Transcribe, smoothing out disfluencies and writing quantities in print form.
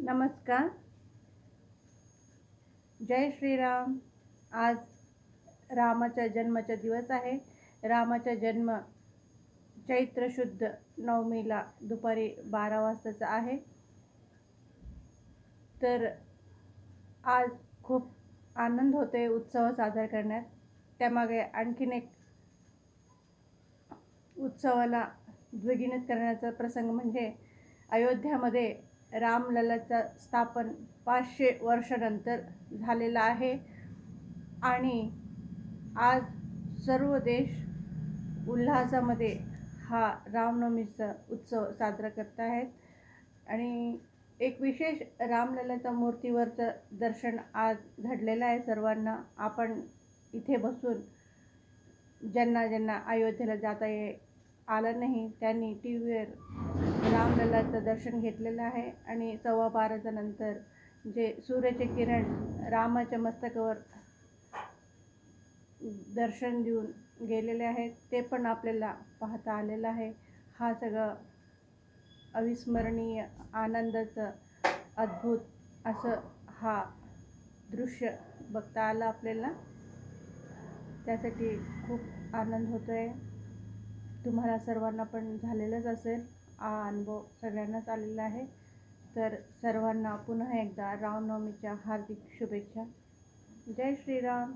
नमस्कार. जय श्रीराम. आज रामाच्या जन्माचा दिवस आहे. रामाचा जन्म चैत्र शुद्ध नवमीला दुपारी 12 वाजताचा आहे. तर आज खूप आनंद होतोय उत्सव साजरा करण्यात. त्यामागे आणखीन एक उत्सवाला द्विगुणित करण्याचा प्रसंग म्हणजे अयोध्यामध्ये रामलल्लाचं स्थापन 500 वर्षानंतर झालेला आहे आणि आज सर्व देश उल्हासामध्ये हा रामनवमीचा उत्सव साजरा करत आहेत. आणि एक विशेष रामलल्लाच्या मूर्तीवरचं दर्शन आज घडलेलं आहे सर्वांना. आपण इथे बसून ज्यांना ज्यांना अयोध्येला जाता आलं नाही त्यांनी टी व्हीवर रामलल्लाचं दर्शन घेतलेलं आहे. आणि 12:15 नंतर जे सूर्याचे किरण रामाच्या मस्तकावर दर्शन देऊन गेलेले आहेत ते पण आपल्याला पाहता आलेलं आहे. हा सगळं अविस्मरणीय आनंदाचं अद्भुत असं हा दृश्य बघता आलं आपल्याला. त्यासाठी खूप आनंद होतो आहे. तुम्हाला सर्वांना पण झालेलाच असेल. हा अनुभव सगळ्यांनाच आलेला आहे. तर सर्वांना पुन्हा एकदा रामनवमीच्या हार्दिक शुभेच्छा. जय श्रीराम.